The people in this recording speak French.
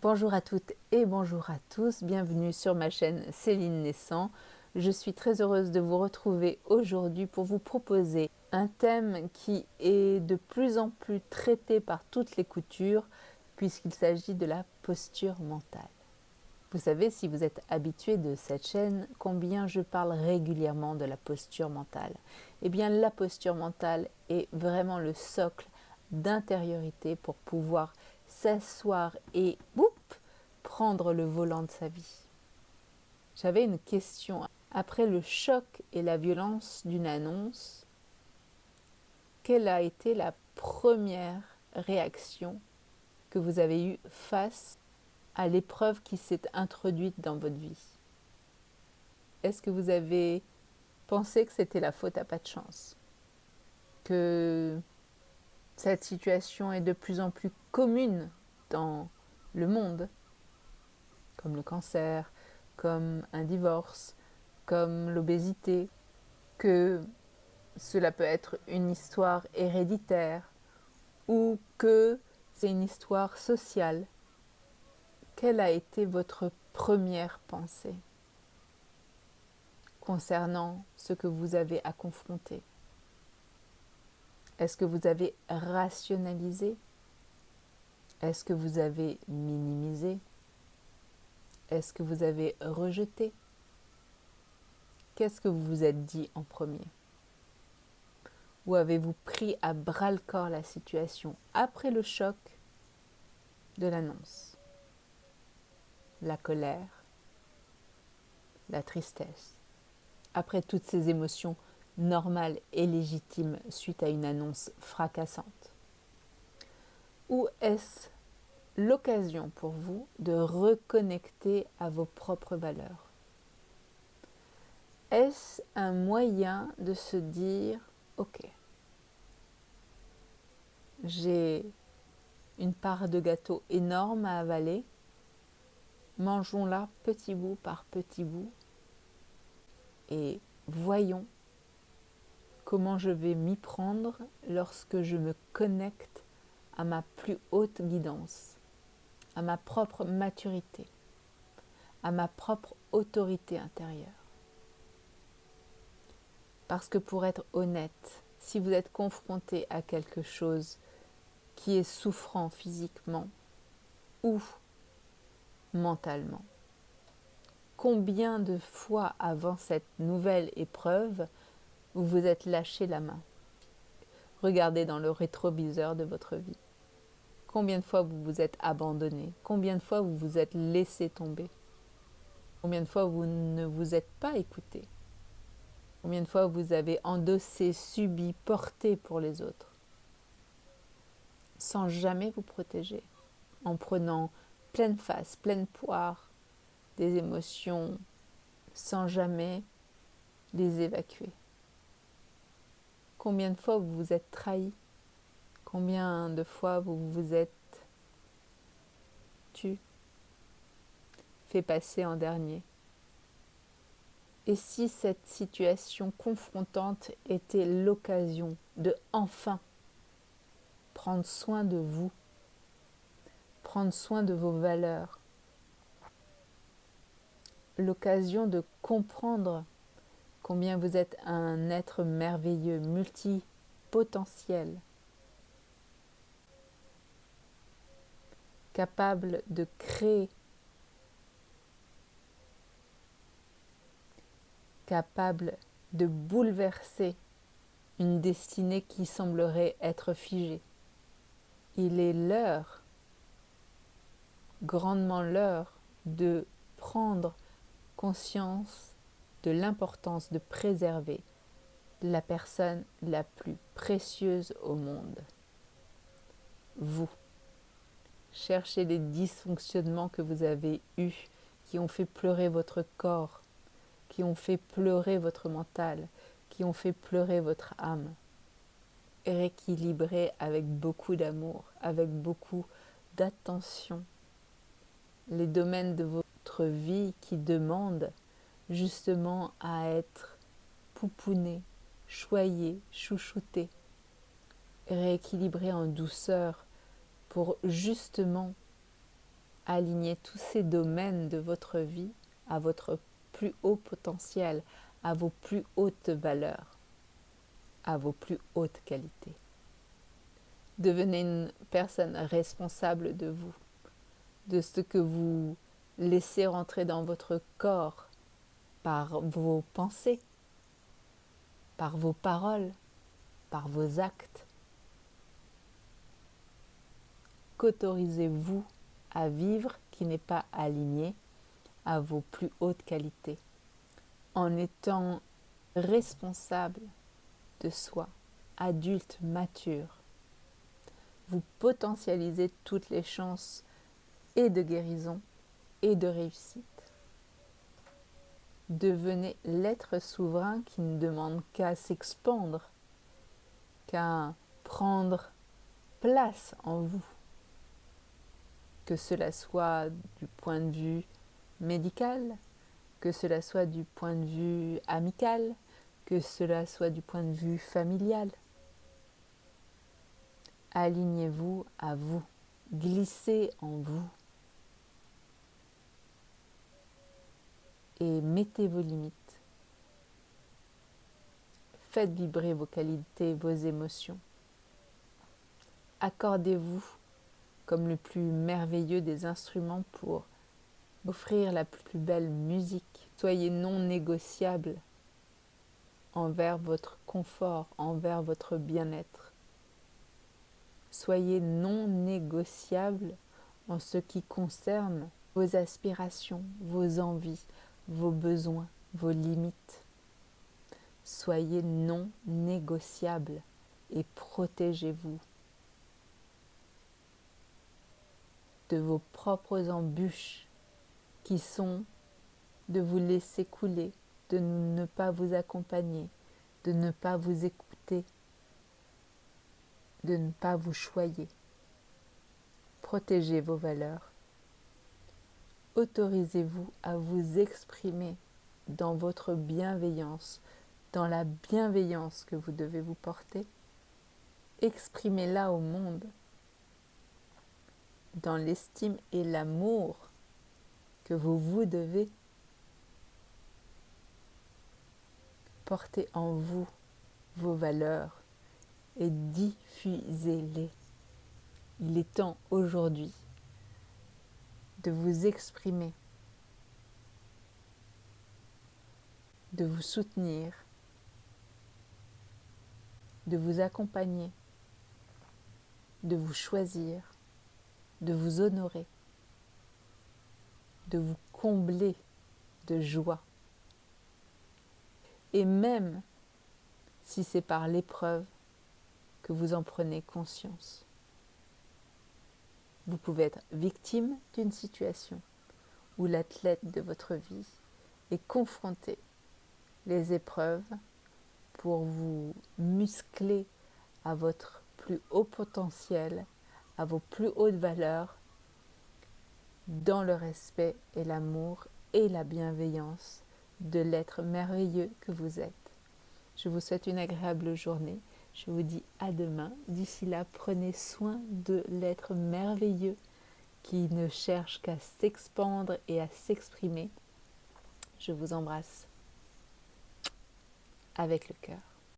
Bonjour à toutes et bonjour à tous, bienvenue sur ma chaîne Céline Naissant. Je suis très heureuse de vous retrouver aujourd'hui pour vous proposer un thème qui est de plus en plus traité par toutes les coutures puisqu'il s'agit de la posture mentale. Vous savez, si vous êtes habitué de cette chaîne, combien je parle régulièrement de la posture mentale. Eh bien, la posture mentale est vraiment le socle d'intériorité pour pouvoir s'asseoir et prendre le volant de sa vie. J'avais une question. Après le choc et la violence d'une annonce, quelle a été la première réaction que vous avez eue face à l'épreuve qui s'est introduite dans votre vie? Est-ce que vous avez pensé que c'était la faute à pas de chance? Que cette situation est de plus en plus commune dans le monde, comme le cancer, comme un divorce, comme l'obésité, que cela peut être une histoire héréditaire ou que c'est une histoire sociale? Quelle a été votre première pensée concernant ce que vous avez à confronter? Est-ce que vous avez rationalisé? Est-ce que vous avez minimisé? Est-ce que vous avez rejeté? Qu'est-ce que vous vous êtes dit en premier? Ou avez-vous pris à bras-le-corps la situation après le choc de l'annonce? La colère, la tristesse, après toutes ces émotions normales et légitimes suite à une annonce fracassante? Ou est-ce l'occasion pour vous de reconnecter à vos propres valeurs? Est-ce un moyen de se dire « Ok, j'ai une part de gâteau énorme à avaler, mangeons-la petit bout par petit bout et voyons comment je vais m'y prendre lorsque je me connecte à ma plus haute guidance, à ma propre maturité, à ma propre autorité intérieure. » Parce que pour être honnête, si vous êtes confronté à quelque chose qui est souffrant physiquement ou mentalement, combien de fois avant cette nouvelle épreuve vous vous êtes lâché la main? Regardez dans le rétroviseur de votre vie. Combien de fois vous vous êtes abandonné? Combien de fois vous vous êtes laissé tomber? Combien de fois vous ne vous êtes pas écouté? Combien de fois vous avez endossé, subi, porté pour les autres, sans jamais vous protéger, en prenant pleine face, pleine poire des émotions, sans jamais les évacuer? Combien de fois vous vous êtes trahi? Combien de fois vous vous êtes fait passer en dernier? Et si cette situation confrontante était l'occasion de enfin prendre soin de vous, prendre soin de vos valeurs, l'occasion de comprendre combien vous êtes un être merveilleux, multipotentiel, capable de créer, capable de bouleverser une destinée qui semblerait être figée. Il est l'heure, grandement l'heure, de prendre conscience de l'importance de préserver la personne la plus précieuse au monde. Vous. Cherchez les dysfonctionnements que vous avez eus, qui ont fait pleurer votre corps, qui ont fait pleurer votre mental, qui ont fait pleurer votre âme. Rééquilibrez avec beaucoup d'amour, avec beaucoup d'attention les domaines de votre vie qui demandent justement à être poupounés, choyés, chouchoutés, rééquilibrés en douceur pour justement Alignez tous ces domaines de votre vie à votre plus haut potentiel, à vos plus hautes valeurs, à vos plus hautes qualités. Devenez une personne responsable de vous, de ce que vous laissez rentrer dans votre corps par vos pensées, par vos paroles, par vos actes. Qu'autorisez-vous à vivre qui n'est pas aligné à vos plus hautes qualités, en étant responsable de soi, adulte mature. Vous potentialisez toutes les chances et de guérison et de réussite. Devenez l'être souverain qui ne demande qu'à s'expandre, qu'à prendre place en vous. Que cela soit du point de vue médical, que cela soit du point de vue amical, que cela soit du point de vue familial. Alignez-vous à vous, glissez en vous et mettez vos limites. Faites vibrer vos qualités, vos émotions. Accordez-vous comme le plus merveilleux des instruments pour offrir la plus belle musique. Soyez non négociable envers votre confort, envers votre bien-être. Soyez non négociable en ce qui concerne vos aspirations, vos envies, vos besoins, vos limites. Soyez non négociable et protégez-vous de vos propres embûches qui sont de vous laisser couler, de ne pas vous accompagner, de ne pas vous écouter, de ne pas vous choyer. Protégez vos valeurs. Autorisez-vous à vous exprimer dans votre bienveillance, dans la bienveillance que vous devez vous porter. Exprimez-la au monde, dans l'estime et l'amour que vous devez. Portez en vous vos valeurs et diffusez-les. Il est temps aujourd'hui de vous exprimer, de vous soutenir, de vous accompagner, de vous choisir, de vous honorer, de vous combler de joie. Et même si c'est par l'épreuve que vous en prenez conscience. Vous pouvez être victime d'une situation où l'athlète de votre vie est confronté les épreuves pour vous muscler à votre plus haut potentiel, à vos plus hautes valeurs, dans le respect et l'amour et la bienveillance de l'être merveilleux que vous êtes. Je vous souhaite une agréable journée. Je vous dis à demain. D'ici là, prenez soin de l'être merveilleux qui ne cherche qu'à s'expandre et à s'exprimer. Je vous embrasse avec le cœur.